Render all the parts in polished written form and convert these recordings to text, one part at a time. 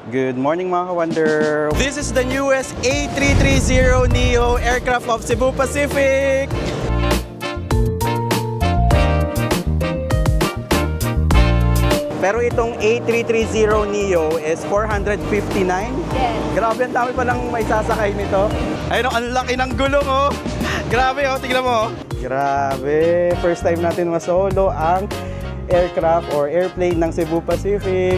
Good morning mga ka-wonder! This is the newest A330neo aircraft of Cebu Pacific! Pero itong A330neo is 459? Yes. Grabe, ang dami palang may sasakay nito. Ayun, ang laki ng gulong oh! Grabe oh, tignan mo oh! Grabe! First time natin masolo ang aircraft or airplane ng Cebu Pacific.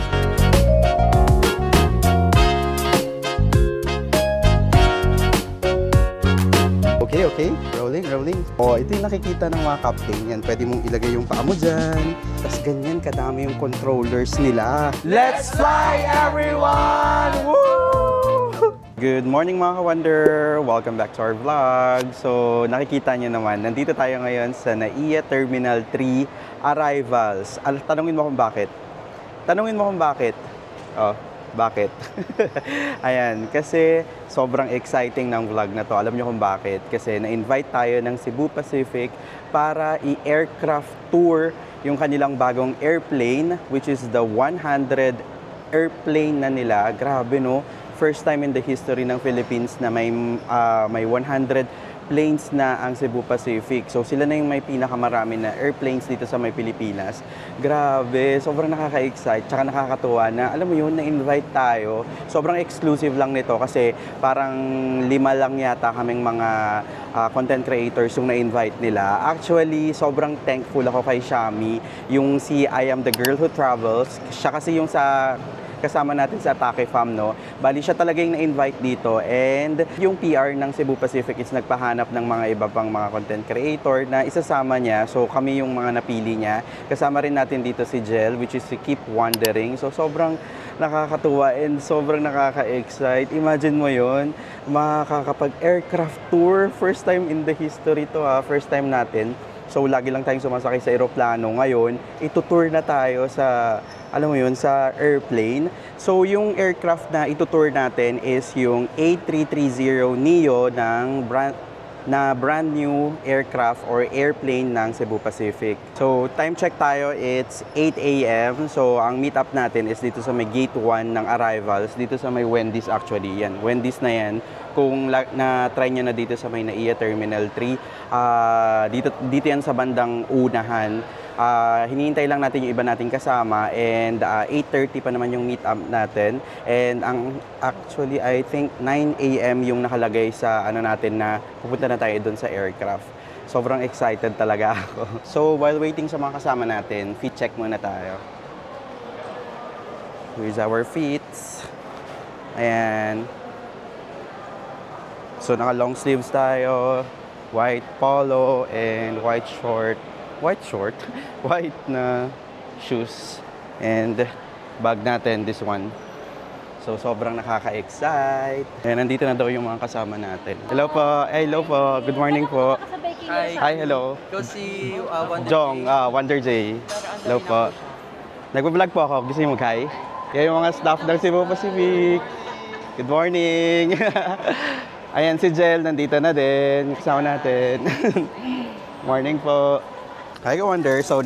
Okay. Rolling. Oh, ito yung nakikita ng mga captain. Yan, pwede mong ilagay yung paa mo dyan. Tapos ganyan, kadami yung controllers nila. Let's fly, everyone! Woo! Good morning mga ka-wonder! Welcome back to our vlog. So, nakikita nyo naman, nandito tayo ngayon sa NAIA Terminal 3 Arrivals. Tanungin mo kung bakit. Oh, bakit? Ayan, kasi sobrang exciting ng vlog na to. Alam nyo kung bakit? Kasi na-invite tayo ng Cebu Pacific para i-aircraft tour yung kanilang bagong airplane, which is the 100 airplane na nila. Grabe no? First time in the history ng Philippines na may 100 planes na ang Cebu Pacific. So sila na yung may pinakamarami na airplanes dito sa may Pilipinas. Grabe, sobrang nakaka-excite, tsaka nakakatuwa na, alam mo yun, na-invite tayo. Sobrang exclusive lang nito kasi parang 5 lang yata kaming mga content creators yung na-invite nila. Actually, sobrang thankful ako kay Shami, yung si I Am The Girl Who Travels. Siya kasi yung kasama natin sa Atake Fam, no? Bali, siya talaga yung na-invite dito. And yung PR ng Cebu Pacific is nagpahanap ng mga iba pang mga content creator na isasama niya. So, kami yung mga napili niya. Kasama rin natin dito si Jel, which is si Keep Wondering. So, sobrang nakakatuwa and sobrang nakaka-excite. Imagine mo yon, makakapag-aircraft tour. First time in the history to, ha? First time natin. So, lagi lang tayong sumasakay sa aeroplano. Ngayon, itutour na tayo sa, alam mo yun, sa airplane. So, yung aircraft na itutour natin is yung A330neo ng brand new aircraft or airplane ng Cebu Pacific. So, time check tayo, it's 8 AM. So, ang meet up natin is dito sa may gate 1 ng arrivals. Dito sa may Wendy's actually. Yan, Wendy's na yan. Kung na-try nyo na dito sa may NAIA Terminal 3, dito yan sa bandang unahan. Hinihintay lang natin yung iba nating kasama and 8:30 pa naman yung meet up natin. And actually, I think 9 AM yung nakalagay sa natin na pupunta na tayo doon sa aircraft. Sobrang excited talaga ako. So, while waiting sa mga kasama natin, fit check muna tayo. Here's our fits. Ayan. So, naka long sleeves tayo, white polo, and white na shoes, and bag natin, this one. So, sobrang nakaka-excite. And nandito na daw yung mga kasama natin. Hello po, good morning po. Hi, hello. Go si Wonder Jong, Wonder J. Hello po. Nagpa-vlog po ako, gusto niyo mag-hi? Yan yung mga staff ng Cebu Pacific. Good morning. Ayan si Jel, nandito na din. Kasama natin. Morning po. Hi, ka-wonder. So,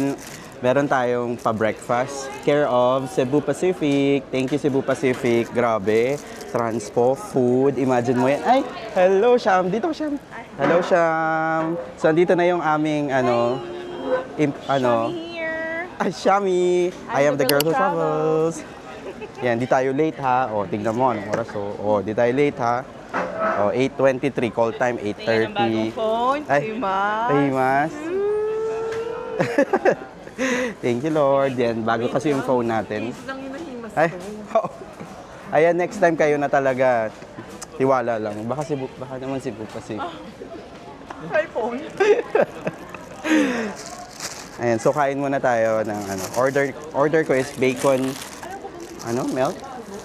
meron tayong pa-breakfast. Care of Cebu Pacific. Thank you, Cebu Pacific. Grabe. Transpo, food. Imagine mo yan. Ay, hello, Sham. Dito, Sham. Hello, Sham. So, nandito na yung aming, Shami here. Ay, Shami. I am the girl who travels. Yan, di tayo late, ha. O, tignan mo, anong oras, o. Di tayo late, ha. Oh, 8:23, call time 8:30. Ay, Mas. Thank you, Lord. Yan, bago kasi yung phone natin. Ay, oh. Ayan, next time kayo na talaga. Tiwala lang. Baka naman Cebu Pacific. iPhone. Ayan, so kain muna tayo ng Order ko is bacon melt.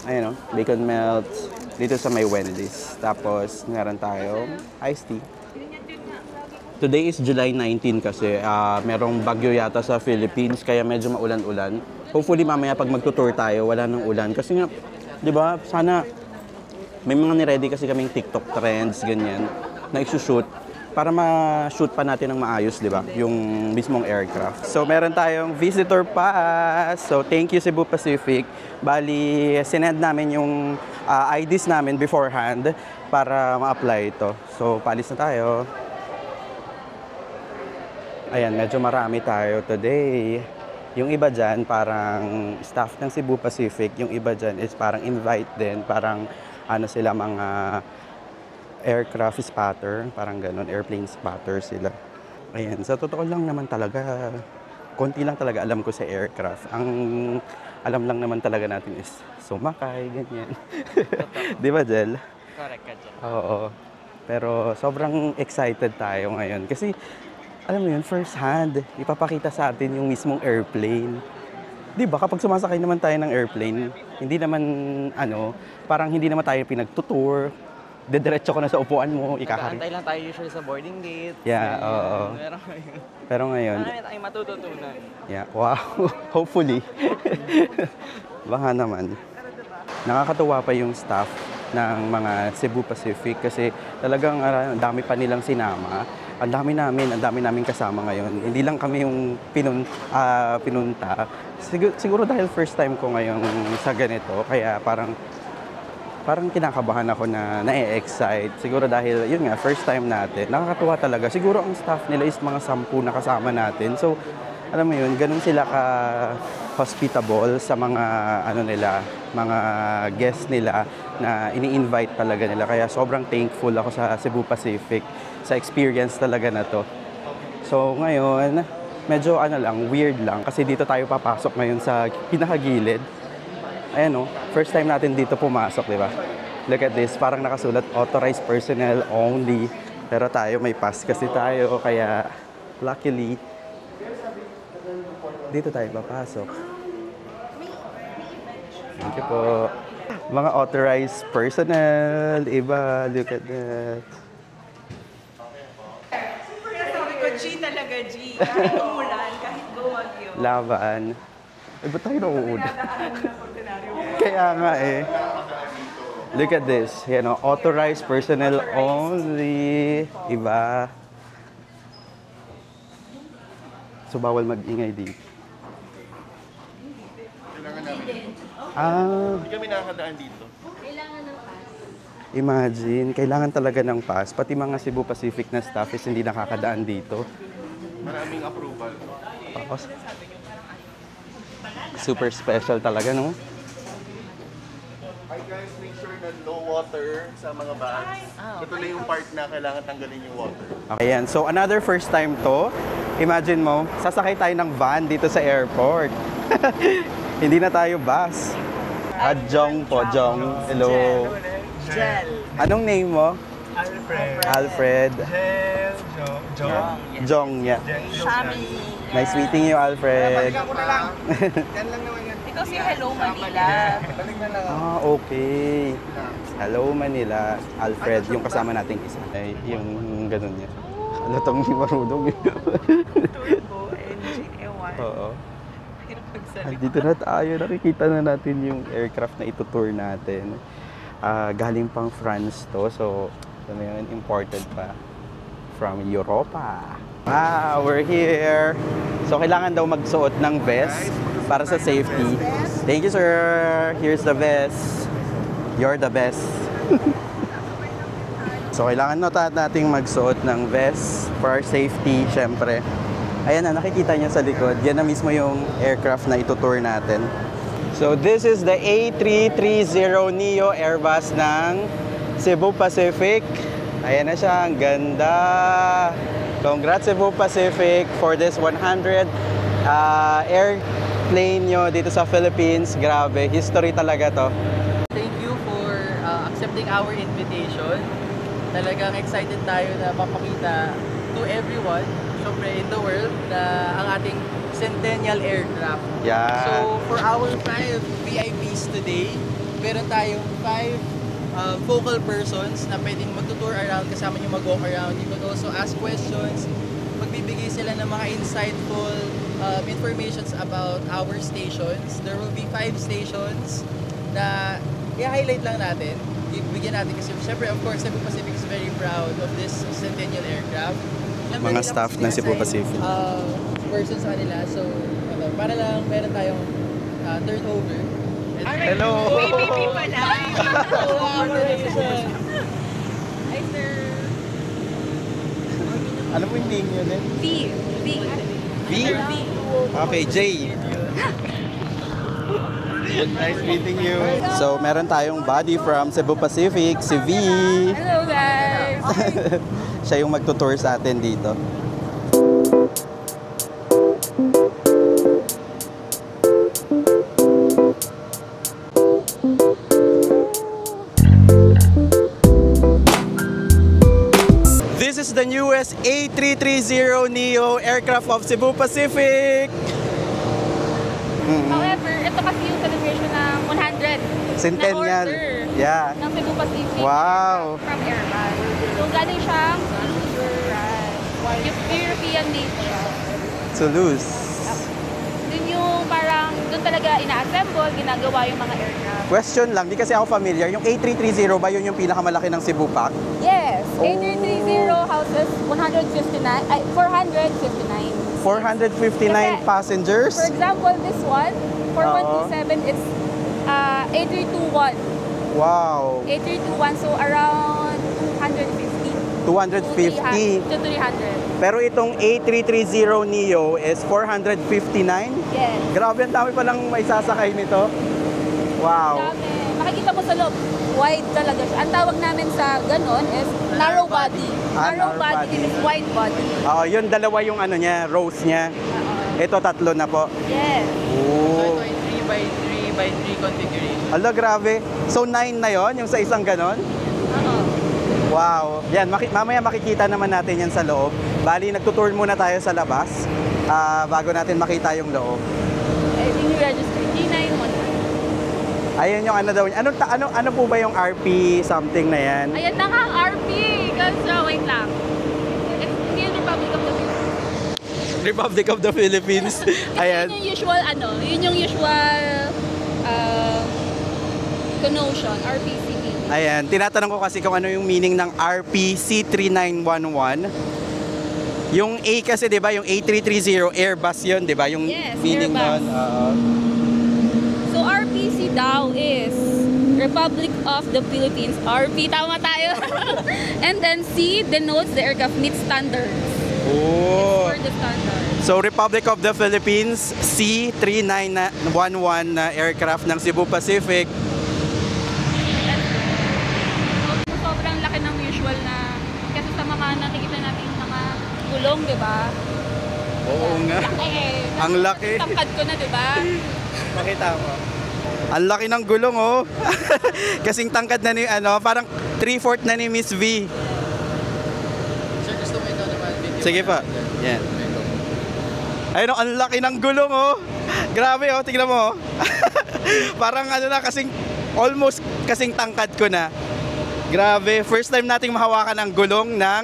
Ayan, bacon melt. Dito sa may Wendy's. Tapos, meron tayong iced tea. Today is July 19 kasi merong bagyo yata sa Philippines kaya medyo maulan-ulan. Hopefully mamaya pag magtutour tayo, wala nang ulan. Kasi nga, di ba, sana may mga ni-ready kasi kaming TikTok trends, ganyan, na isushoot. para ma-shoot pa natin ng maayos, di ba? Yung mismong aircraft. So, meron tayong visitor pass. So, thank you Cebu Pacific. Bali, sinend namin yung IDs namin beforehand para ma-apply ito. So, paalis na tayo. Ayan, medyo marami tayo today. Yung iba dyan, parang staff ng Cebu Pacific. Yung iba dyan is parang invite din. Parang ano sila, mga aircraft spotter. Parang ganun, airplane spotter sila. Ayan, sa totoo lang naman talaga, konti lang talaga alam ko sa aircraft. Ang alam lang naman talaga natin is sumakay, ganyan. Di ba, Jel? Correct ka dyan. Oo. Pero sobrang excited tayo ngayon. Kasi, alam mo yun, first hand, ipapakita sa atin yung mismong airplane. Di ba, kapag sumasakay naman tayo ng airplane, hindi naman, parang hindi naman tayo pinagtutour. Dediretso ko na sa upuan mo, Nag-aantay lang tayo usually sa boarding gate. Yeah, oo. Pero ngayon, marami tayong matututunan. yeah, wow, hopefully. Baka naman. Nakakatuwa pa yung staff ng mga Cebu Pacific kasi talagang ang dami pa nilang sinama. Ang dami namin kasama ngayon. Hindi lang kami yung pinunta. Siguro dahil first time ko ngayon sa ganito, kaya parang kinakabahan ako na na-excite. Siguro dahil, yun nga, first time natin. Nakakatuwa talaga. Siguro ang staff nila is mga 10 na kasama natin. So, alam mo yun, ganun sila ka-hospitable sa mga, mga guests nila na ini-invite talaga nila. Kaya sobrang thankful ako sa Cebu Pacific sa experience talaga na to. So, ngayon, medyo weird lang. Kasi dito tayo papasok ngayon sa pinakagilid. Ayan o, first time natin dito pumasok, di ba? Look at this, parang nakasulat, authorized personnel only. Pero tayo, may pass kasi tayo, kaya luckily, dito tayo papasok. Thank you po. Mga authorized personnel, iba, look at that. Sabi ko, G talaga, G. Kahit umulan, kahit gumagyo. Laban. Ba't tayo nauuna? Dadaanan na ordinaryo. Kaya nga eh. Look at this. Yan o, authorized personnel only. Iba. So, bawal mag-ingay dito. Hindi kami nakakadaan dito. Imagine, kailangan talaga ng pass. Pati mga Cebu Pacific na staff is hindi nakakadaan dito. Maraming approval. Tapos, super special talaga, no? Hi guys, make sure na no water sa mga bags. Ito na yung part na kailangan tanggalin yung water. Okay, yan. So, another first time to. Imagine mo, sasakay tayo ng van dito sa airport. Hindi na tayo bus. Jong po, Jong. Hello. Gel. Anong name mo? Alfred. Alfred. Jel. Jong. Jong, yeah. Shami. Nice meeting you, Alfred. Ako na lang. Yan lang naman yan. Ikaw si Hello Manila. Balik na lang. Okay. Hello, Manila. Alfred, yung kasama nating isa. Ay, yung ganun niya. Ano tong marunong yun? Turbo, NG-A1. Oo. Hirap magsalita. Dito na tayo. Nakikita na natin yung aircraft na itutour natin. Galing pang France to. So, ano yun, imported pa from Europa. We're here. So, kailangan daw magsuot ng vest para sa safety. Thank you, sir. Here's the vest. You're the best. So, kailangan nating magsuot ng vest for our safety, syempre. Ayan na, nakikita niyo sa likod. Yan na mismo yung aircraft na itutour natin. So, this is the A330neo Airbus ng Cebu Pacific. Ayan na siya, ang ganda. Congrats Cebu Pacific for this 100 airplane nyo dito sa Philippines. Grabe, history talaga to. Thank you for accepting our invitation. Talagang excited tayo na mapakita to everyone, syempre in the world, na ang ating Centennial aircraft. Yeah. So, for our 5 VIPs today, meron tayong 5 focal persons na pwedeng mag-tour around, kasama nyo mag-walk around. You could also ask questions. Magbibigay sila ng mga insightful informations about our stations. There will be 5 stations na i-highlight lang natin. bigyan natin kasi syempre of course Cebu Pacific is very proud of this Centennial aircraft. Siyempre, Mga hindi staff lang ng Cebu kasi, Pacific. person sa kanila. So, para lang meron tayong turnover. Hello! PPP pala. Hi, sir. Ano po yung name nyo din? V. V? Okay, J. Nice meeting you. So, meron tayong buddy from Cebu Pacific, si V. Hello, guys. Siya yung magtutour sa atin dito. This is the newest A330neo aircraft of Cebu Pacific. However, ito kasi yung celebration ng 100 Centennial. na order Yeah. ng Cebu Pacific Wow. from Airbus. So, galing siyang European made siya. Toulouse. Dun yung parang, dun talaga ina-assemble, ginagawa yung mga aircraft. Question lang, di kasi ako familiar. Yung A330 ba yun yung pinakamalaki ng Cebu Pac? Yes, Oh. A330 houses 459. 459 Kasi, passengers? For example, this one, 4127, it's A321. Wow. A321, so around 250. 250. To 300. Pero itong A330neo is 459? Yes. Grabe, ang dami palang may sasakay nito. Wow. Dami. Makikita mo sa loob, wide talaga siya. Ang tawag namin sa ganon is narrow body. Narrow Narrow body body. is wide body. Oo, yun dalawa yung ano niya, rows niya. Ito tatlo na po. Yes. So, Oh. ito ay 3x3x3 configuration. Ala, grabe. So 9 na yon yung sa isang ganon? Oo. Wow. Yan, mamaya makikita naman natin yan sa loob. Bali, nagtutour muna tayo sa labas bago natin makita yung loob. I think you register G911. Ayun yung ano daw. Ano po ba yung RP something na yan? Ayan na nga ang RP. Kasi wait lang. It's Indian Republic of the Philippines. Republic of the Philippines. Ayan. Yun yung usual yun yung usual connotation, RPCP. Ayan. Tinatanong ko kasi kung ano yung meaning ng RPC3911. Yung A kasi 'di ba, yung A330 Airbus 'yun, 'di ba? Yung Yes, meaning Airbus. nun. So RPC daw is Republic of the Philippines. RP, tama tayo. And then C denotes the aircraft meets standards. Oh. For the standards. So Republic of the Philippines C3911 na aircraft ng Cebu Pacific. So, sobrang laki ng usual na kasi sa mga nakikita natin yung mga gulong, di ba? Oo nga. Laki. Ang laki. Tangkad ko na, di ba? Makita mo. Ang laki ng gulong, oh. Kasing tangkad na ni, parang 3/4 na ni Miss V. Sir, gusto mo ito naman video? Sige pa. Yan. Ayun, ang laki ng gulong, oh. Grabe, oh. Tingnan mo, oh. Parang kasing, almost kasing tangkad ko na. Grabe. First time nating mahawakan ang gulong ng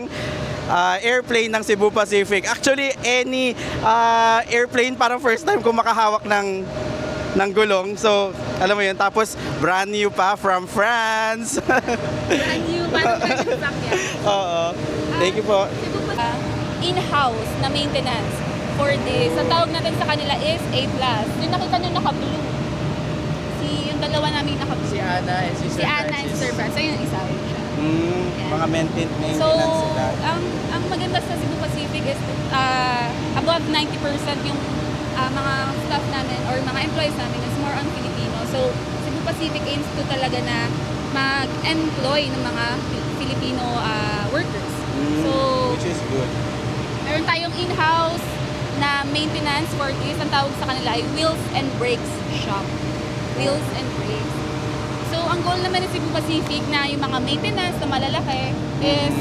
airplane ng Cebu Pacific. Actually, any airplane, parang first time ko makahawak ng gulong. So, alam mo yun. Tapos, brand new pa from France. Brand new, parang brand new stock yan. Oo. Thank you po. In-house na maintenance for this. Ang tawag natin sa kanila is A+. Yung nakita nyo naka-blue. Yung dalawa namin naka-blue. Si Ana and si Sir Si Ana and Francis. Sir Francis. So, yung isa yun siya. Mga maintenance So, sila. ang maganda sa Cebu Pacific is above 90% yung mga staff namin or mga employees namin is more on Filipino. So, Cebu Pacific aims to talaga na mag-employ ng mga Filipino workers. So, Which is good. meron tayong in-house na maintenance for this. Ang tawag sa kanila ay Wheels and Brakes Shop. Wheels and Brakes. So, ang goal naman ng Cebu Pacific na yung mga maintenance na malalaki is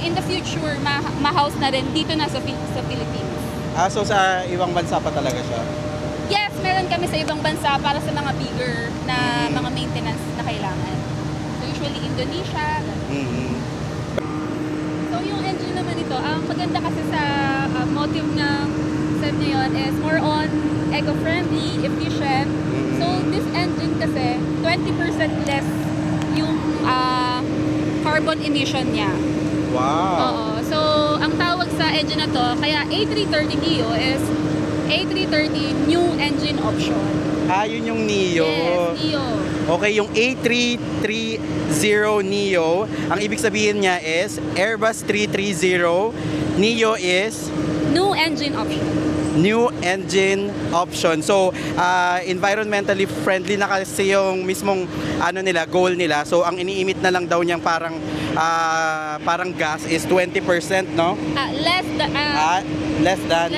in the future, ma-house na rin dito na sa Philippines. So sa ibang bansa pa talaga siya? Yes, meron kami sa ibang bansa para sa mga bigger na mga maintenance na kailangan. So, usually Indonesia. So, yung engine naman ito, ang maganda kasi sa motive ng SEM na yun is more on eco-friendly, efficient. So, this engine kasi, 20% less yung carbon emission niya. Wow. Oo. So, ang tawag sa engine na to, kaya A330neo is A330 new engine option. Yun yung Neo. Yes, Neo. Okay, yung A330 Neo, ang ibig sabihin niya is Airbus 330. Neo is New engine option. new engine option. So, environmentally friendly na kasi yung mismong nila, goal nila. So, ang iniimit na lang daw niyang parang gas is 20%, no? Less than. Less than.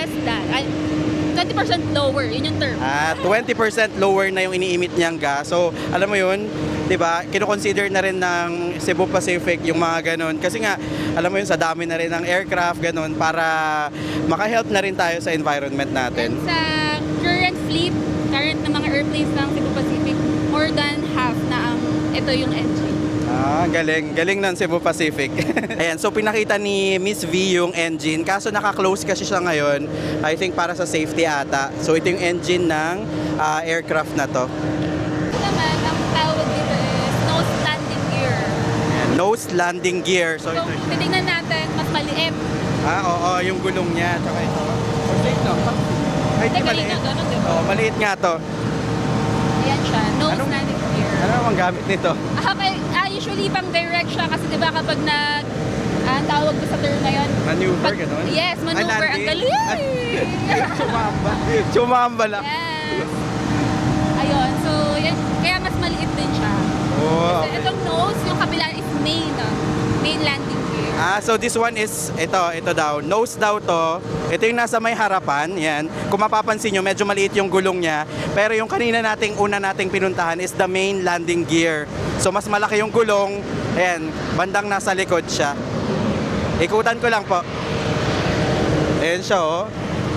20% lower, yun yung term. 20% lower na yung iniimit niyang gas. So, alam mo yun, 'di ba? Kino-consider na rin ng Cebu Pacific yung mga ganun kasi nga alam mo yun sa dami na rin ng aircraft ganun para maka-help na rin tayo sa environment natin. And sa current na mga airplanes ng Cebu Pacific, more than half na ito yung engine. Galing ng Cebu Pacific. Ayan, so pinakita ni Miss V yung engine. Kaso naka-close kasi siya ngayon. I think para sa safety ata. So ito yung engine ng aircraft na to. Naman, ang tawag dito is nose landing gear. Ayan, nose landing gear. So So, ito siya. titingnan natin, mas maliit. Oo, yung gulong niya. Tsaka ito. Ay, di Teka, maliit. ganun, diba? Maliit nga to. Ayan siya, nose Anong- landing gear. Ano ang gamit nito? Okay, usually pang direct siya kasi diba kapag ang tawag ko sa term na yun? Maneuver, gano'n? Yes, maneuver. Ang landing? galing! Chumamba lang. Yes. Ayun, so yan, kaya mas maliit din siya. Oh, So, itong nose, yung kabila is main landing gear. so this one is, ito daw, nose daw to. Ito yung nasa may harapan, yan. Kung mapapansin nyo, medyo maliit yung gulong niya. Pero yung una nating pinuntahan is the main landing gear. So mas malaki yung gulong, ayan, bandang nasa likod siya. Ikutan ko lang po. Ayan siya, oh.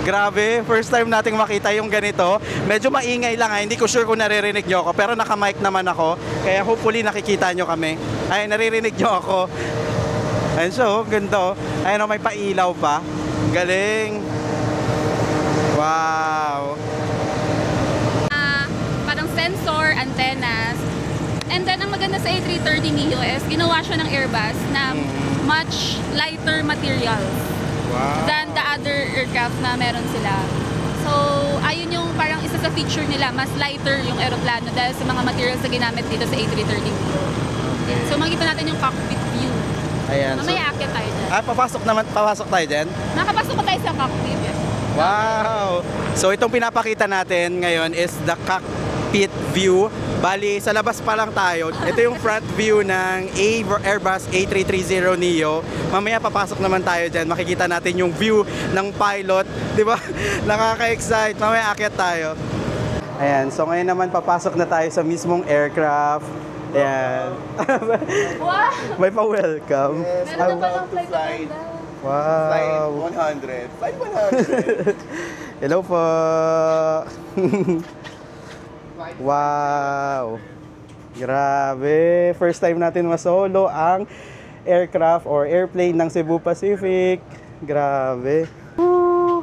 Grabe, first time nating makita yung ganito. Medyo maingay lang, hindi ko sure kung naririnig nyo ako. Pero naka-mic naman ako, kaya hopefully nakikita nyo kami. Ay, naririnig nyo ako. Ayan siya, oh, ganda, oh. Ayan, oh, may pailaw pa. Galing. Wow. Parang sensor, antennas. And then, ang maganda sa A330neo is ginawa siya ng Airbus na much lighter materials Wow. than the other aircraft na meron sila. So, ayun yung parang isa sa feature nila, mas lighter yung aeroplano dahil sa mga materials na ginamit dito sa A330neo. So, makikita natin yung cockpit view. Ayan. So, Mamaya aakyat tayo dyan. papasok tayo dyan? Nakapasok pa tayo sa cockpit. Wow! So itong pinapakita natin ngayon is the cockpit view. Bali, sa labas pa lang tayo. Ito yung front view ng Airbus A330neo. Mamaya papasok naman tayo dyan. Makikita natin yung view ng pilot. Di ba? Nakaka-excite. Mamaya akyat tayo. Ayan, so ngayon naman papasok na tayo sa mismong aircraft. Ayan. Wow! May pa-welcome. Yes, Meron na welcome palang to flight flight. Wow! Flight 100. Flight 100. Hello po! Wow! Grabe! First time natin masolo ang aircraft or airplane ng Cebu Pacific. Grabe! Woo!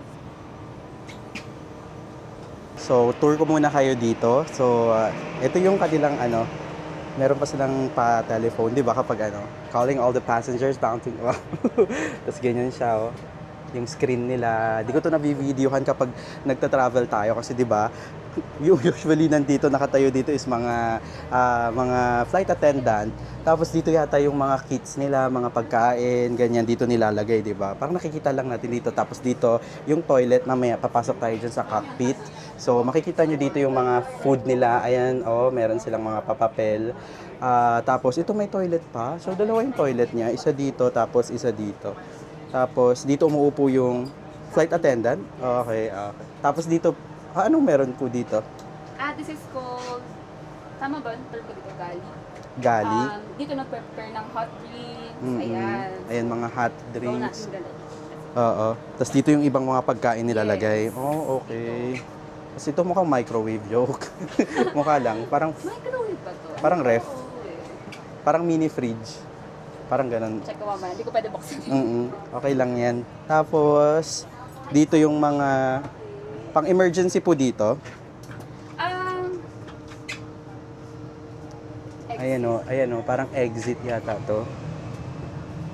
So, tour ko muna kayo dito. So, ito yung kanilang meron pa silang pa-telephone, di ba, kapag calling all the passengers, bouncing, wow. Tapos ganyan siya, oh. Yung screen nila. Di ko to nabivideohan kapag nagta-travel tayo kasi di ba, usually nandito, nakatayo dito is mga flight attendant. Tapos dito yata yung mga kits nila, mga pagkain, ganyan dito nilalagay, di ba? Parang nakikita lang natin dito. Tapos dito, yung toilet, mamaya papasok tayo dyan sa cockpit. So, makikita nyo dito yung mga food nila. Ayan, oh, meron silang mga papapel. Tapos, ito may toilet pa. So, dalawa yung toilet niya. Isa dito, tapos isa dito. Tapos, dito umuupo yung flight attendant. Okay, okay. Tapos dito, anong meron po dito? This is called, tama ba? Term ko dito, gali. Gali? Dito nag-prepare ng hot drinks. Mm-mm. Ayan. Ayan, mga hot Go drinks. natin dala. Oo. Tapos dito yung ibang mga pagkain nilalagay. Oh, okay. Tapos ito mukhang microwave joke. Mukha lang. Parang Microwave ba to? Parang ref. Oo, eh. parang mini fridge. Parang ganun. Check ko mamaya. Hindi ko pwede buksan. Okay lang yan. Tapos, dito yung mga pang-emergency po dito. Ayan o, parang exit yata to.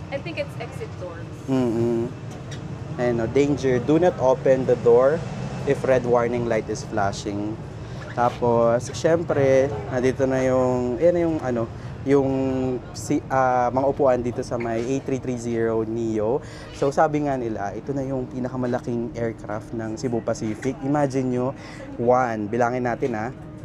I think it's exit door. Ayan o, danger, do not open the door if red warning light is flashing. Tapos, syempre, nandito na yung, mga upuan dito sa may A330 Neo. So sabi nga nila, ito na yung pinakamalaking aircraft ng Cebu Pacific. Imagine nyo, bilangin natin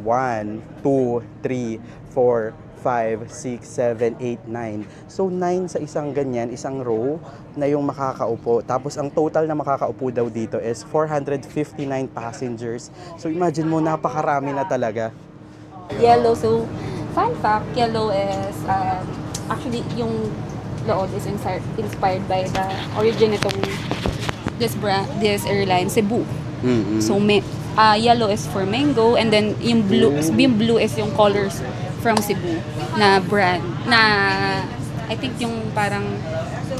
1, 2, 3, 4, 5, 6, 7, 8, 9. So 9 sa isang ganyan, isang row na yung makakaupo. Tapos ang total na makakaupo daw dito is 459 passengers. So imagine mo, napakarami na talaga. Yellow, so fun fact, yellow is actually yung loob is inspired by the origin itong this airline, Cebu. So yellow is for mango, and then yung blue is yung colors from Cebu na brand na I think yung parang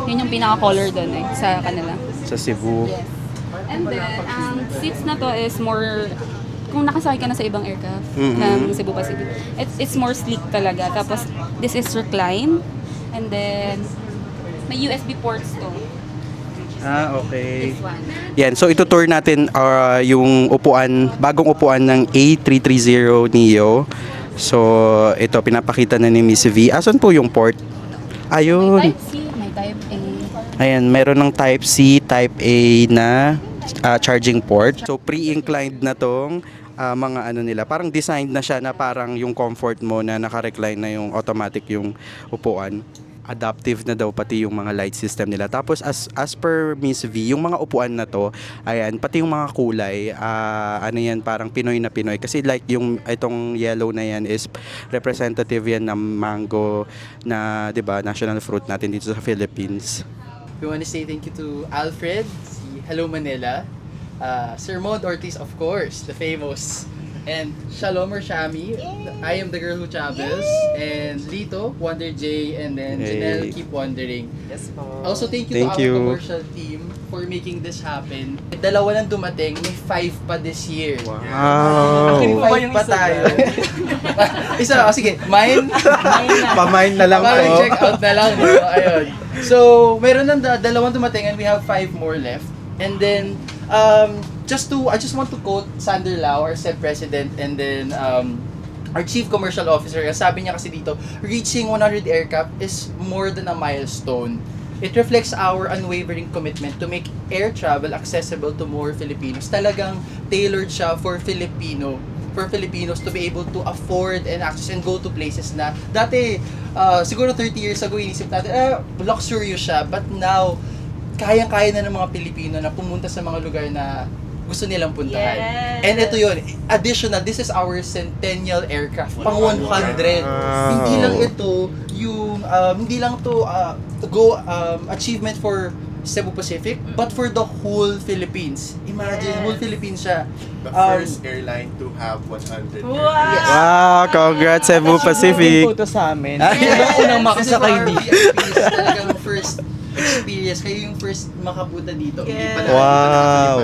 yun yung pinaka-color doon sa kanila. Sa Cebu. Yes. And then seats na to is more, kung nakasakay ka na sa ibang aircraft ng Cebu Pacific, it's more sleek talaga. Tapos this is recline, and then may USB ports to. Okay. This one. Yan, so itutour natin yung bagong upuan ng A330 Neo. So, ito, pinapakita na ni Miss V. Asan po yung port? Ayun. May Type C, may Type A. Ayan, meron ng Type C, Type A na charging port. So, pre-inclined na tong mga nila. Parang designed na siya na parang yung comfort mo na naka-recline na yung automatic yung upuan. Adaptive na daw pati yung mga light system nila. Tapos as per Miss V, yung mga upuan na to, ayan, pati yung mga kulay, yan, parang Pinoy na Pinoy. Kasi like yung itong yellow na yan is representative yan ng mango na, 'di ba, national fruit natin dito sa Philippines. We want to say thank you to Alfred, si Hello Manila, Sir Maud Ortiz, of course, the famous, and Shalom or Shami, I Am the Girl Who Travels, and Lito, Wonder J, and then Janelle, Keep Wondering. Yes po. Also, thank you Thank to you. our commercial team for making this happen. Dalawa lang dumating, may 5 pa this year. Wow. Actually, 5 pa tayo. Isa, sige, mine. Pamain na lang Parang po. check out na lang, no? Ayun. So, meron ng dalawang dumating and we have 5 more left. And then, I just want to quote Sander Lau, our said president, and then our chief commercial officer. Sabi niya kasi dito, reaching 100 aircraft is more than a milestone. It reflects our unwavering commitment to make air travel accessible to more Filipinos. Talagang tailored siya for Filipinos to be able to afford and access and go to places na dati, siguro 30 years ago, inisip natin, luxurious siya, but now, kayang-kaya na ng mga Pilipino na pumunta sa mga lugar na gusto nilang puntahan. Yes. And ito yun, additional, this is our centennial aircraft, pang 100. Hindi lang ito yung, hindi lang to achievement for Cebu Pacific, but for the whole Philippines. Imagine, whole Philippines siya. The first airline to have 100 Wow! aircraft. Wow, congrats Cebu Pacific. Photo sa amin. Yes! Unang makasakay This is dito. our VIPs, talagang first experience. Kayo yung first makapunta dito. Yes. Hindi pala Wow.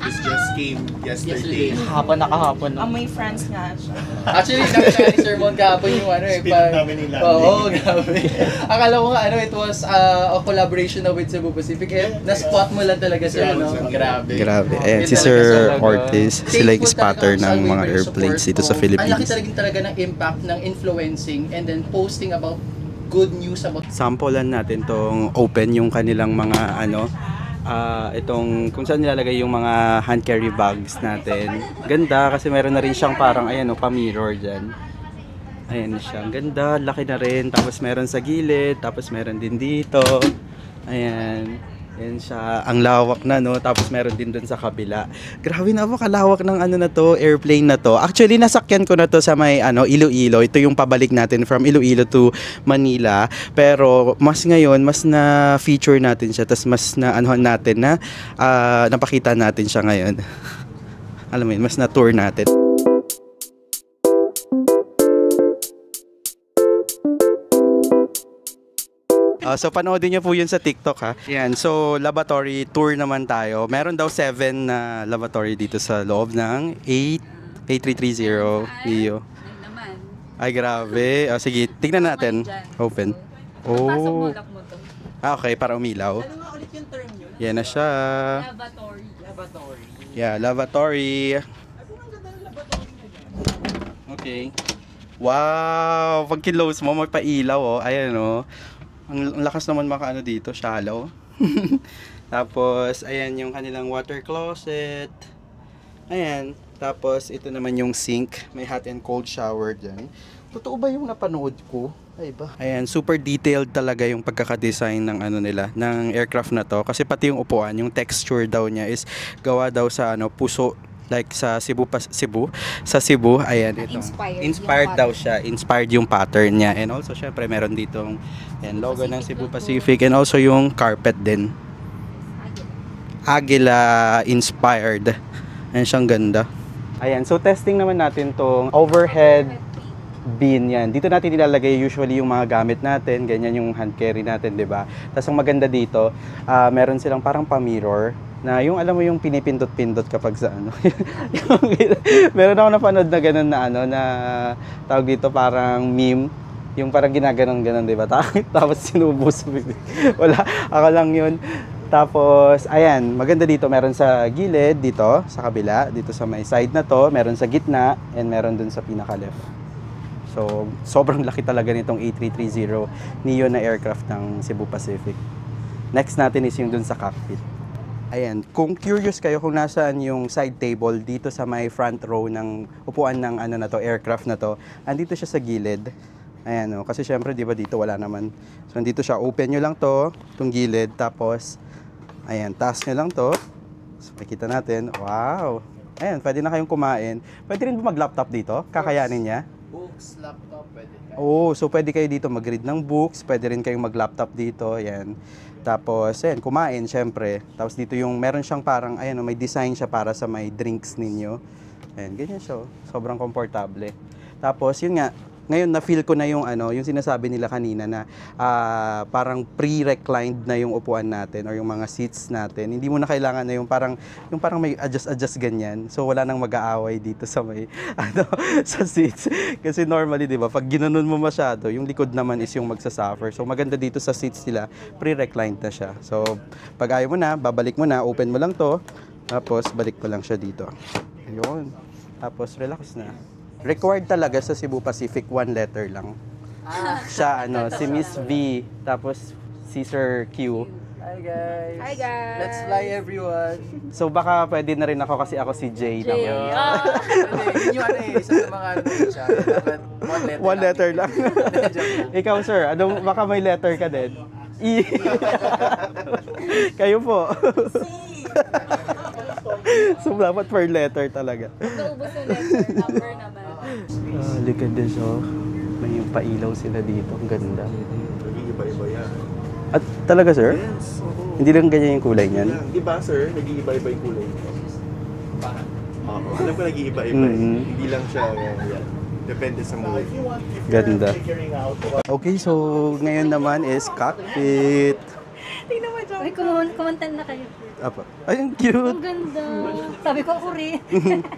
This just came yesterday. Kahapon. Amoy France nga siya. Actually, nakita ni Sir Mon kahapon yung Speed namin ni Landing. Oo, grabe. Akala ko nga, it was a collaboration na with Cebu Pacific. Na-spot mo lang talaga, Sir, no? Grabe. Grabe. Ayan, si Yun Sir talaga. Ortiz, sila yung Thankful spotter talaga ako sa ng mga unwavering airplanes support dito sa mo. Ang Philippines. laki talaga ng impact ng influencing and then posting about good news about Sampulan natin tong open yung kanilang mga itong kung saan nilalagay yung mga hand carry bags natin. Ganda kasi meron na rin siyang parang pa-mirror dyan. Ayan siya. Ang ganda, laki na rin. Tapos meron sa gilid, tapos meron din dito. Ayan. Ayan siya. Ang lawak na, no? Tapos meron din dun sa kabila. Grabe na ba kalawak ng na to, airplane na to. Actually, nasakyan ko na to sa may Iloilo. Ito yung pabalik natin from Iloilo to Manila. Pero mas ngayon, mas na feature natin siya. Tapos mas na natin na napakita natin siya ngayon. Alam mo yun, mas na tour natin. So panoodin niyo po yun sa TikTok ha. Yan, so lavatory tour naman tayo. Meron daw 7 na lavatory dito sa loob ng A330 Neo. Ay naman. Ay, grabe. Sige, tignan natin. Open. Pasok mo, Oh. lock mo to. Okay, para umilaw. Ano nga ulit yung term yun? Yan na siya. Lavatory. Lavatory. Yeah, lavatory. Okay. Wow! Pag kinlose mo, may pailaw, oh. Ayan, oh. Ang lakas naman makaano dito, shallow. Tapos, ayan yung kanilang water closet. Ayan. Tapos, ito naman yung sink. May hot and cold shower dyan. Totoo ba yung napanood ko? Ay ba? Ayan, super detailed talaga yung pagkakadesign ng ano nila, ng aircraft na to. Kasi pati yung upuan, yung texture daw niya is gawa daw sa ano, puso. Like sa Cebu, sa Cebu, ayan, ito. Inspired daw siya. Inspired yung pattern niya. And also, syempre, meron ditong ayan, logo ng Cebu Pacific. And also yung carpet din. Agila inspired. Ayan siyang ganda. Ayan, so testing naman natin tong overhead bin yan. Dito natin nilalagay usually yung mga gamit natin, ganyan yung hand carry natin, 'di ba? Tapos ang maganda dito, meron silang parang pa-mirror na yung alam mo yung pinipindot-pindot kapag sa ano. Meron ako napanood na ganun na ano na tawag dito parang meme, yung parang ginaganon-ganon, 'di ba? Tapos sinubo sa bibig. Wala, ako lang 'yun. Tapos, ayan, maganda dito, meron sa gilid, dito, sa kabila, dito sa may side na to, meron sa gitna, and meron dun sa pinaka-left. So, sobrang laki talaga nitong A330 Neo na aircraft ng Cebu Pacific. Next natin is yung dun sa cockpit. Ayan, kung curious kayo kung nasaan yung side table dito sa may front row ng upuan ng ano na to, aircraft na to, andito siya sa gilid. Ayan o, kasi syempre di ba dito wala naman. So, andito siya, open nyo lang to, itong gilid, tapos ayan, taas nyo lang to. So, makikita natin. Wow! Ayan, pwede na kayong kumain. Pwede rin ba mag-laptop dito? Kakayanin niya? Books, laptop, pwede. Oo, so pwede kayo dito mag-read ng books. Pwede rin kayong mag-laptop dito. Ayan. Tapos, ayan, kumain, syempre. Tapos dito yung, meron siyang parang, ayan, may design siya para sa may drinks ninyo. Ayan, ganyan siya. Sobrang komportable. Tapos, yun nga, ngayon na-feel ko na yung ano, yung sinasabi nila kanina na parang pre-reclined na yung upuan natin or yung mga seats natin. Hindi mo na kailangan na yung parang may adjust ganyan. So wala nang mag-aaway dito sa may ano sa seats. Kasi normally, 'di ba, pag ginanon mo masyado, yung likod naman is yung magsasuffer. So maganda dito sa seats nila, pre-reclined na siya. So pag ayaw mo na, babalik mo na, open mo lang 'to. Tapos balik mo lang siya dito. Ayun. Tapos relax na. Required talaga sa Cebu Pacific, 1 letter lang. Siya, ano, si Miss V, tapos si Sir Q. Hi guys! Hi, guys! Let's fly everyone! So baka pwede na rin ako kasi ako si J. Pwede, yun yung ano eh, isa sa mga ano siya. Dapat 1 letter lang. Ikaw sir, baka may letter ka din? E. Kayo po. So dapat per letter talaga. Naubos yung letter, number naman. Look at this, oh. May yung pailaw sila dito. Ang ganda. Nag-iiba-iba yan. At talaga, sir? Yes, oo. Hindi lang ganyan yung kulay niyan? Yan. Di ba, sir? Nag-iiba-iba yung kulay nito. Oo. Alam ko nag-iiba-iba. Mhm. Hindi lang siya yan. Depende sa mood. Ganda. Okay, so ngayon naman is cockpit. Tingnan mo, John. Uy, kumantan na kayo. Apa. Ay, ang cute. Ang ganda. Sabi ko, ako rin.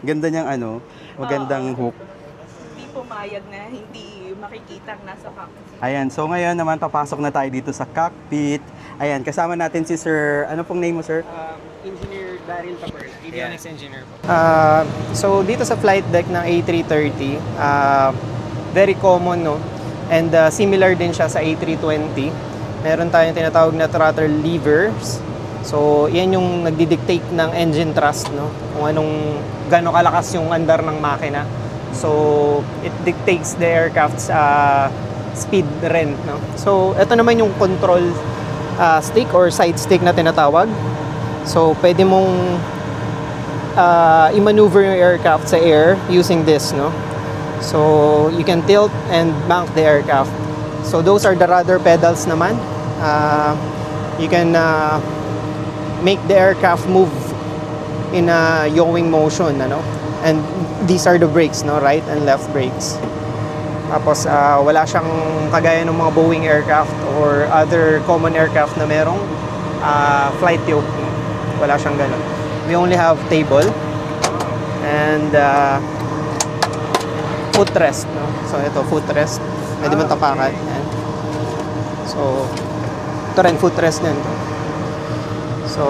Ganda niyang ano, magandang hook. Hindi pumayag na hindi makikita ang nasa cockpit. Ayan, so ngayon naman papasok na tayo dito sa cockpit. Ayan, kasama natin si Sir, ano pong name mo, sir? Engineer Daryl Taperla, avionics engineer po. So dito sa flight deck ng A330, very common, no? And similar din siya sa A320. Meron tayong tinatawag na throttle levers. So yan yung nagdi-dictate ng engine thrust, no? Kung gaano kalakas yung andar ng makina. So it dictates the aircraft's speed rin, no? So ito naman yung control stick or side stick na tinatawag. So pwede mong i-maneuver yung aircraft sa air using this, no? So you can tilt and bank the aircraft. So those are the rudder pedals naman. You can make the aircraft move in a yawing motion, ano? And these are the brakes, no? Right and left brakes. Tapos wala siyang kagaya ng mga Boeing aircraft or other common aircraft na merong flight yoke. Wala siyang ganun. We only have table and footrest, no? So ito, footrest. Pwede mo tapakan. Yan. So, ito rin, footrest din. So,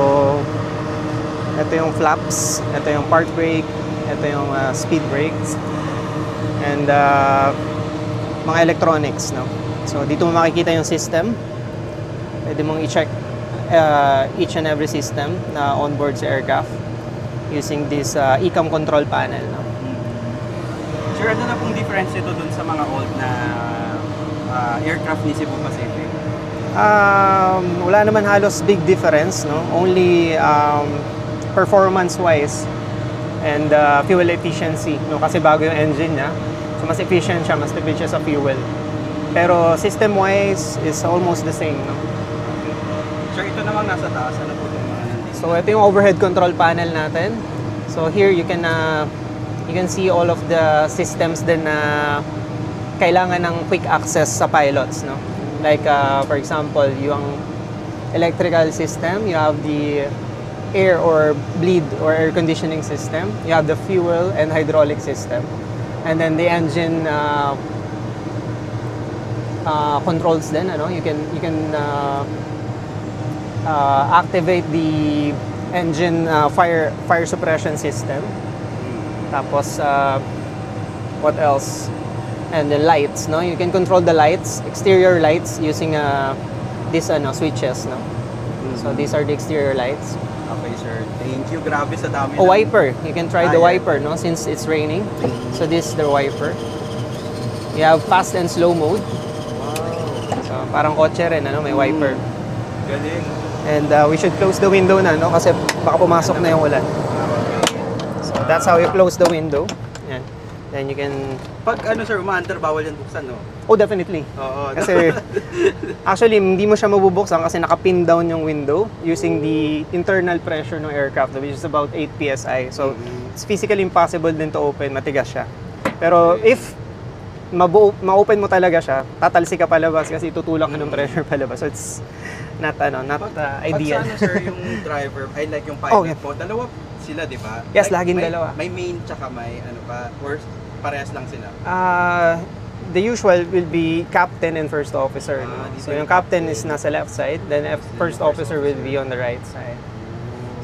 ito yung flaps, ito yung park brake, ito yung speed brakes, and mga electronics, no? So, dito mo makikita yung system. Pwede mong i-check each and every system na onboard sa aircraft using this ECAM control panel, no? Sure, ano na pong difference ito dun sa mga old na aircraft ni Cebu Pacific? Wala naman halos big difference, no? Only performance-wise and fuel efficiency, no? Kasi bago yung engine niya, so mas efficient siya, mas tipid siya sa fuel. Pero system-wise is almost the same, no? Sure, ito namang nasa taas. Ano po itong mga nandito? So ito yung overhead control panel natin. So here you can see all of the systems din na kailangan ng quick access sa pilots, no? Like for example, yung electrical system, you have the air or bleed or air conditioning system, you have the fuel and hydraulic system, and then the engine controls din, ano? You can activate the engine fire suppression system. Tapos what else? And the lights, no? You can control the lights, exterior lights using these switches, no? So these are the exterior lights. Okay, sir. Thank you. Grabe sa dami. A wiper. You can try the wiper, no? Since it's raining. So this is the wiper. You have fast and slow mode. Wow. So parang kotse rin, ano? May wiper. Galing. And we should close the window na, no? Kasi baka pumasok na yung ulan. So that's how you close the window. Yan. Then you can... Pag sir, umaandar, bawal yan buksan, no? Oh, definitely. Oo. Kasi actually, hindi mo siya mabubuksan kasi naka-pin down yung window using the internal pressure ng aircraft, which is about 8 PSI. So it's physically impossible din to open, matigas siya. Pero if ma-open mo talaga siya, tatalsi ka palabas kasi itutulak ka ng pressure palabas. So it's not ideal. Pag sir, yung driver, I like yung pilot po, dalawa sila, di ba? Yes, like, laging dalawa. May main tsaka may pa, or parehas lang sila? The usual will be captain and first officer. No? So yung captain is nasa left side, then first officer will be on the right side.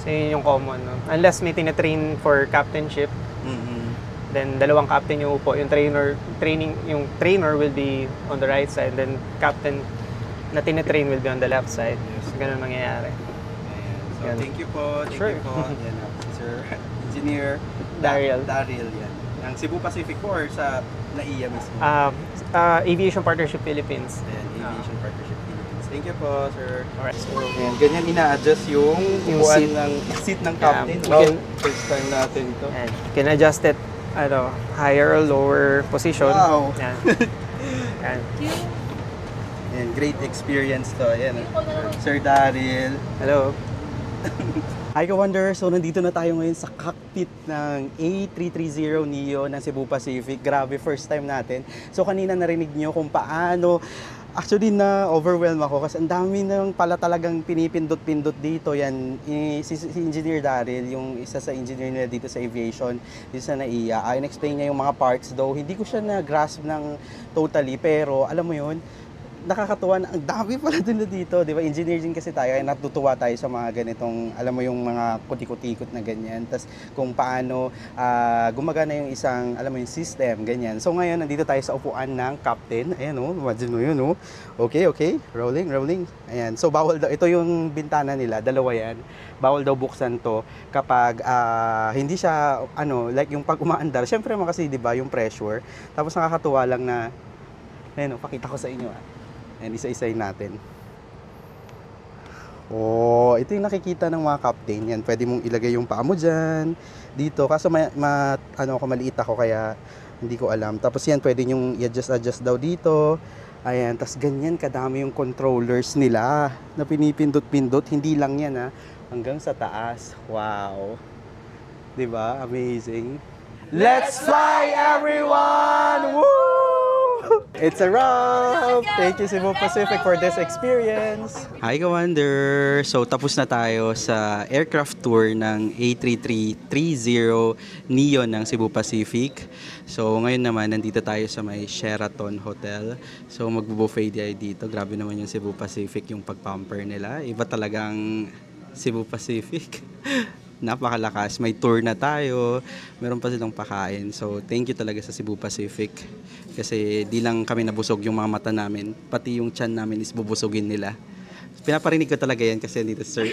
So yun yung common. No? Unless may tinatrain for captainship, then dalawang captain yung upo. Yung trainer will be on the right side, then captain na tinatrain will be on the left side. So ganun mangyayari. So thank you po. Thank you po. Yan, Sir Engineer Daryl. Yan. Ang Cebu Pacific po or sa NAIA mismo? Aviation Partnership Philippines. Aviation Partnership Philippines. Thank you po, sir. Alright. So, ganyan ina-adjust yung seat ng seat ng captain. First time natin ito. And you can adjust it higher or lower position. Wow. Yan. Yan. And great experience to. Ayan, Sir Daryl. Hello. Hi ka-Wonder! So nandito na tayo ngayon sa cockpit ng A330 Neo ng Cebu Pacific. Grabe, first time natin. So kanina narinig nyo kung paano. Actually na-overwhelm ako kasi ang dami nang pala talagang pinipindot-pindot dito. Yan, si Engineer Daryl, yung isa sa engineer nila dito sa aviation, dito sa NAIA. In-explain niya yung mga parts, though hindi ko siya na-grasp ng totally, pero alam mo yun, nakakatuwa na ang dami pala din dito, di ba? Engineer din kasi tayo, ay natutuwa tayo sa mga ganitong, alam mo yung mga kutikot-ikot na ganyan. Tapos kung paano gumagana yung isang, alam mo yung system, ganyan. So ngayon, nandito tayo sa upuan ng captain. Ayan o, imagine mo yun o. Okay, rolling. Ayan, so bawal daw, ito yung bintana nila, dalawa yan. Bawal daw buksan to kapag hindi siya, like yung pag umaandar. Siyempre naman kasi, di ba, yung pressure. Tapos nakakatuwa lang na, ayan o, pakita ko sa inyo and isa-isayin natin. Oh, ito yung nakikita ng mga captain. Yan, pwede mong ilagay yung paa mo dyan, dito. Kaso maliit ako kaya hindi ko alam. Tapos yan, pwede yung i-adjust daw dito. Ayan, tas ganyan kadami yung controllers nila na pinipindot-pindot. Hindi lang yan hanggang sa taas. Wow. 'Di ba? Amazing. Let's fly everyone! Woo! It's a wrap! Thank you Cebu Pacific for this experience. Hi Kawander! So tapos na tayo sa aircraft tour ng A3330 Neo ng Cebu Pacific. So ngayon naman nandito tayo sa may Sheraton Hotel. So magbo-buffet tayo dito. Grabe naman yung Cebu Pacific, yung pag-pamper nila. Iba talagang Cebu Pacific. Napakalakas. May tour na tayo. Meron pa silang pakain. So, thank you talaga sa Cebu Pacific. Kasi di lang kami nabusog yung mga mata namin. Pati yung tiyan namin is bubusugin nila. Pinaparinig ko talaga yan kasi dito, sir.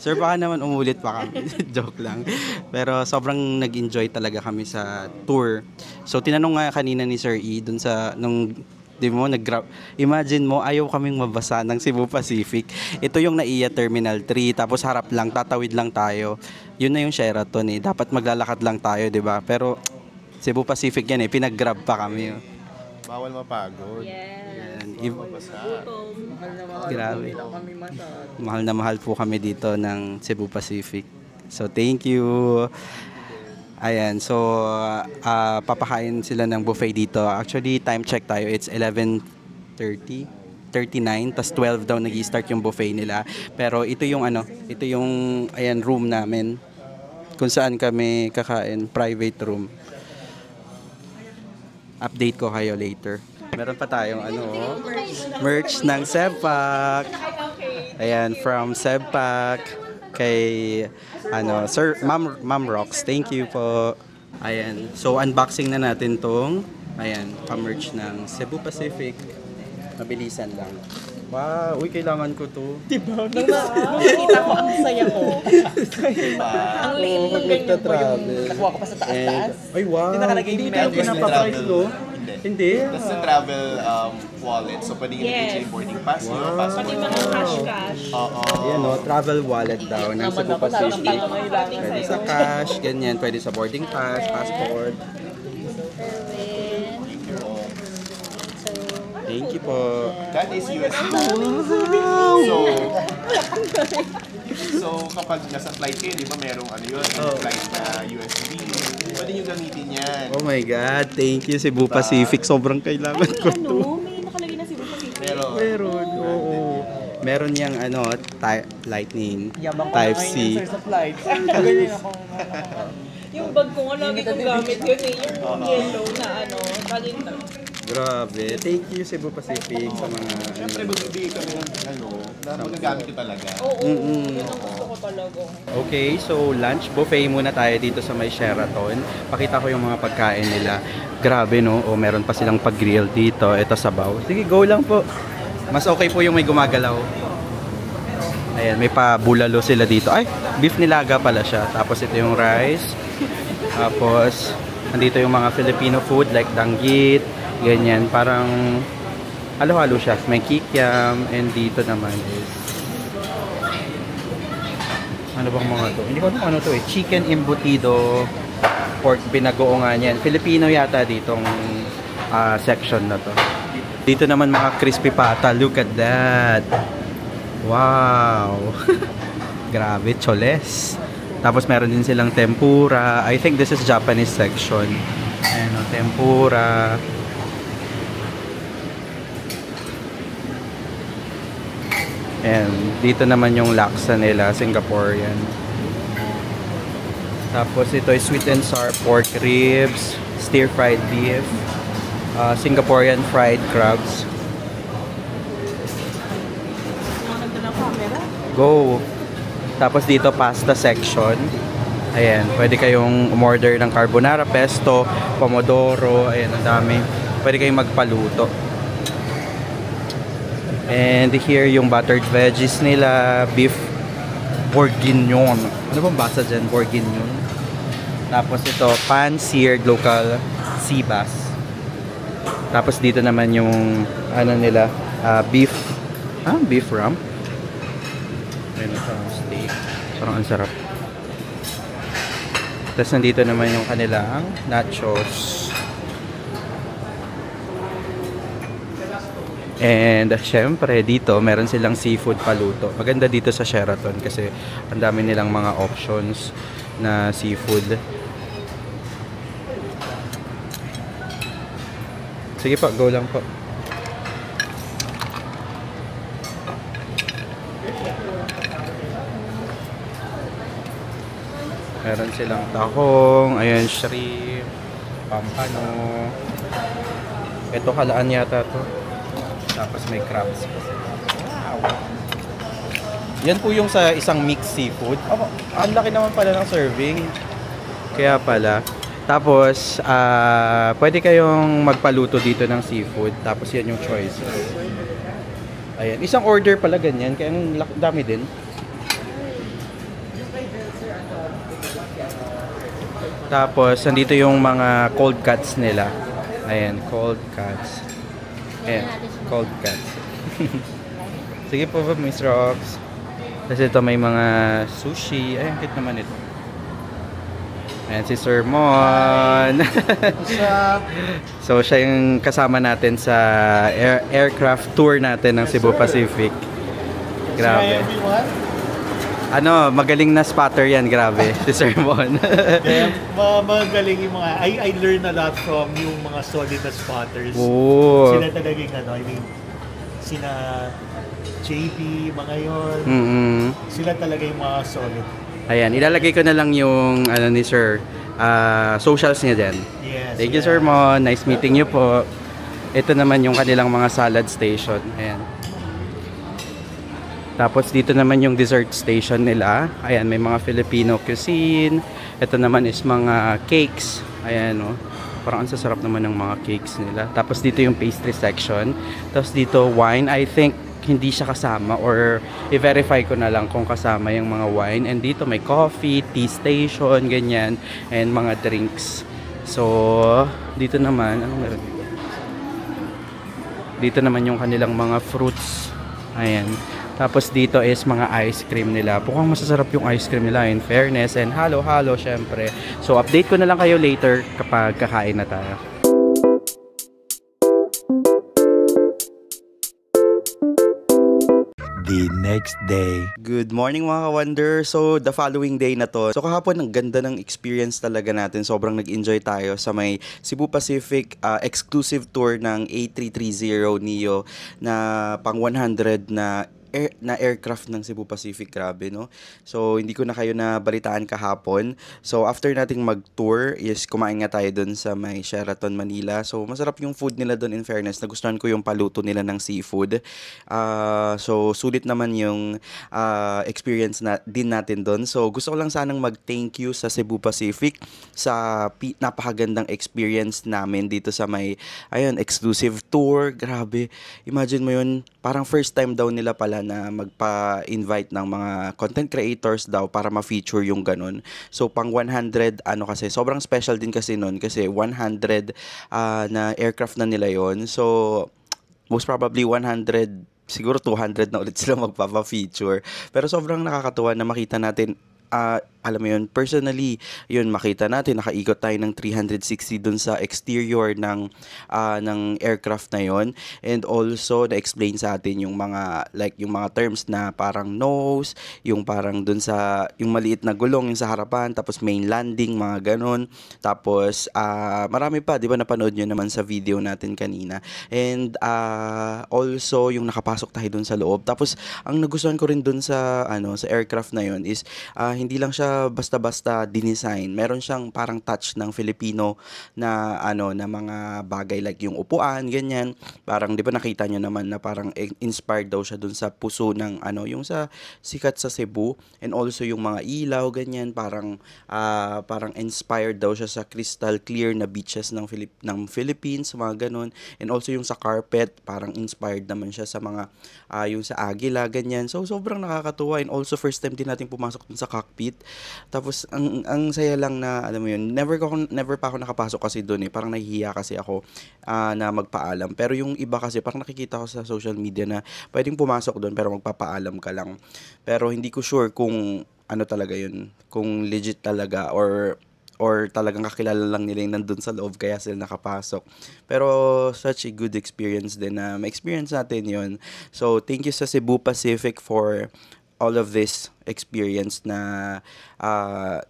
Sir, baka naman umulit pa kami. Joke lang. Pero sobrang nag-enjoy talaga kami sa tour. So, tinanong nga kanina ni Sir E dun sa, di mo, imagine mo, ayaw kaming mabasa ng Cebu Pacific. Ito yung NAIA Terminal 3, tapos harap lang, tatawid lang tayo. Yun na yung Sheraton eh. Dapat maglalakad lang tayo, di ba? Pero Cebu Pacific yan eh, pinag-grab pa kami. Oh. Bawal mapagod. Yes. Grabe. Mahal na mahal po kami dito ng Cebu Pacific. So thank you. Ayan, so papakain sila ng buffet dito. Actually, time check tayo. It's 11:39, tas 12 daw nag-i-start yung buffet nila. Pero ito yung ayan, room namin kung saan kami kakain, private room. Update ko kayo later. Meron pa tayong merch ng Sebpak. Ayan, from Sebpak. Kay Sir Ma'am Rox, thank you po. Ayan, so unboxing na natin tong pa-merch ng Cebu Pacific. Mabilisan lang. Wow, uy, kailangan ko to. Diba? Nakita ko ang saya ko. Ang liit ng ganyan po yung nakuha ko pa sa taas-taas. Ay, wow. Hindi nakalagay yung Hindi pinapa-price, no? Hindi. Tapos sa travel wallet. So, pwede i-reach yung boarding pass nyo, passport. Pati mga cash. Oo. Ayan, no? Travel wallet daw ng Cebu Pacific. Pwede sa cash, ganyan. Pwede sa boarding pass, passport. Thank you po. That is USB. So kapag nasa flight kayo, di ba merong flight na USB. Pwede nyo gamitin yan. Oh my God, thank you Cebu Pacific. Sobrang kailangan ko to. May nakalagay na Cebu Pacific. Meron, oo. Meron niyang lightning, type C. Yung bag ko nga lagi kong gamit yun eh. Yung yellow na kalina. Grabe. Thank you Cebu Pacific sa mga Siyempre, magbibigay kami ng na magagamit ko talaga. Oo, yun ang gusto ko talaga. Okay, so lunch buffet muna tayo dito sa may Sheraton. Pakita ko yung mga pagkain nila. Grabe no, meron pa silang pag-grill dito. Ito sabaw. Sige, go lang po. Mas okay po yung may gumagalaw. Ayan, may pa-bulalo sila dito. Ay, beef nilaga pala siya. Tapos ito yung rice. Tapos, andito yung mga Filipino food like danggit. Ganyan, parang halo-halo siya. May kikiam, and dito naman is ano bang mga to? Hindi ko alam ano to eh. Chicken embutido, pork binagoongan yan. Filipino yata ditong section na to. Dito naman mga crispy pata. Look at that. Wow. Grabe, choles. Tapos meron din silang tempura. I think this is Japanese section. Ayan, tempura. And dito naman yung laksa nila, Singaporean. Tapos ito ay sweet and sour pork ribs, stir-fried beef, Singaporean fried crabs. Go! Tapos dito pasta section. Ayan, pwede kayong umorder ng carbonara, pesto, pomodoro, ayan, ang dami. Pwede kayong magpaluto. And here yung buttered veggies nila, beef bourguignon. Ano bang basa dyan? Bourguignon. Tapos ito, pan-seared local sea bass. Tapos dito naman yung nila, beef rump. Ayun ito, steak. Parang ang sarap. Tapos nandito naman yung kanilang nachos. And syempre dito meron silang seafood paluto. Maganda dito sa Sheraton kasi ang dami nilang mga options na seafood. Sige po, go lang po. Meron silang tahong, ayan, shrimp, pampano. Ito halaan yata to. Tapos may crabs pa sila. Wow. Yan po yung sa isang mixed seafood. Oh, ang laki naman pala ng serving. Kaya pala. Tapos, pwede kayong magpaluto dito ng seafood. Tapos yan yung choices. Ayan. Isang order pala ganyan. Kaya ang dami din. Tapos, nandito yung mga cold cuts nila. Ayan, cold cuts. Ayan, cold cuts. Sige po, Miss Rox. Kasi ito may mga sushi. Ayan, cute naman ito. Ayan, si Sir Mon. So, siya yung kasama natin sa aircraft tour natin ng Cebu Pacific. Grabe. Ano, magaling na spotter yan, grabe, si Sir Mon. Kaya magaling yung mga, I learned a lot from yung mga solid na spotters. Oo. Sila talagang sina JB, mga yon. Sila talaga yung mga solid. Ayan, ilalagay ko na lang yung ni Sir, socials niya din. Yes. Thank you, Sir Mon. Nice meeting you po. Ito naman yung kanilang mga salad station. Ayan. Tapos dito naman yung dessert station nila. Ayan, may mga Filipino cuisine. Ito naman is mga cakes. Ayan, oh. Parang ang sasarap naman ng mga cakes nila. Tapos dito yung pastry section. Tapos dito wine. I think hindi siya kasama or i-verify ko na lang kung kasama yung mga wine. And dito may coffee, tea station, ganyan. And mga drinks. So, dito naman, anong meron dito? Dito naman yung kanilang mga fruits. Ayan. Tapos dito is mga ice cream nila. Mukhang masasarap yung ice cream nila, in fairness. And halo-halo syempre. So update ko na lang kayo later kapag kakain na tayo. The next day. Good morning mga ka-wonder. So the following day na to. So kahapon ang ganda ng experience talaga natin. Sobrang nag-enjoy tayo sa may Cebu Pacific exclusive tour ng A330 Neo na pang 100 na aircraft ng Cebu Pacific. Grabe, no? So, hindi ko na kayo nabalitaan kahapon. So, after nating mag-tour, is kumain nga tayo dun sa may Sheraton Manila. So, masarap yung food nila dun, in fairness. Nagustuhan ko yung paluto nila ng seafood. So, sulit naman yung experience din natin dun. So, gusto ko lang sanang mag-thank you sa Cebu Pacific sa napakagandang experience namin dito sa may, ayun, exclusive tour. Grabe. Imagine mo yun, parang first time daw nila pala na magpa-invite ng mga content creators daw para ma-feature yung ganun. So, pang 100, kasi, sobrang special din kasi nun kasi 100 na aircraft na nila yon. So, most probably 100, siguro 200 na ulit sila magpapa-feature. Pero sobrang nakakatuwa na makita natin alam mo yun, personally, yun, makita natin, nakaikot tayo ng 360 dun sa exterior ng aircraft na yun. And also, na-explain sa atin yung mga, like, yung mga terms na parang nose, yung parang dun sa, yung maliit na gulong, yung sa harapan, tapos main landing, mga ganun. Tapos, marami pa, di ba, napanood nyo naman sa video natin kanina. And, also, yung nakapasok tayo dun sa loob. Tapos, ang nagustuhan ko rin dun sa, sa aircraft na yun is, hindi lang siya basta-basta dinesign. Meron siyang parang touch ng Filipino na na mga bagay like yung upuan, ganyan. Parang 'di ba nakita niyo naman na parang inspired daw siya dun sa puso ng yung sa sikat sa Cebu, and also yung mga ilaw, ganyan, parang inspired daw siya sa crystal clear na beaches ng Philippines, mga ganun. And also yung sa carpet, parang inspired naman siya sa mga yung sa agila, ganyan. So sobrang nakakatuwa, and also first time din natin pumasok dun sa cockpit. Tapos ang saya lang na alam mo yun, never pa ako nakapasok kasi doon parang nahihiya kasi ako na magpaalam. Pero yung iba kasi parang nakikita ko sa social media na pwedeng pumasok doon pero magpapaalam ka lang. Pero hindi ko sure kung talaga yun, kung legit talaga or talagang kakilala lang nila yung nandun sa loob kaya sila nakapasok. Pero such a good experience din na ma-experience natin yun. So thank you sa Cebu Pacific for all of this experience na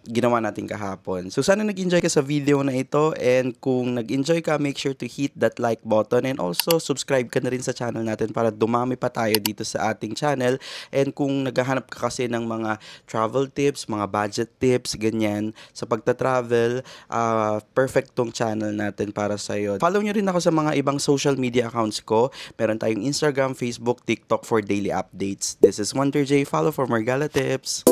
ginawa natin kahapon. So sana nag-enjoy ka sa video na ito, and kung nag-enjoy ka, make sure to hit that like button, and also subscribe ka na rin sa channel natin para dumami pa tayo dito sa ating channel. And kung naghahanap ka kasi ng mga travel tips, mga budget tips, ganyan sa pagta-travel, perfect tong channel natin para sa'yo. Follow nyo rin ako sa mga ibang social media accounts ko. Meron tayong Instagram, Facebook, TikTok for daily updates. This is Wonder J. Follow for more gala tips.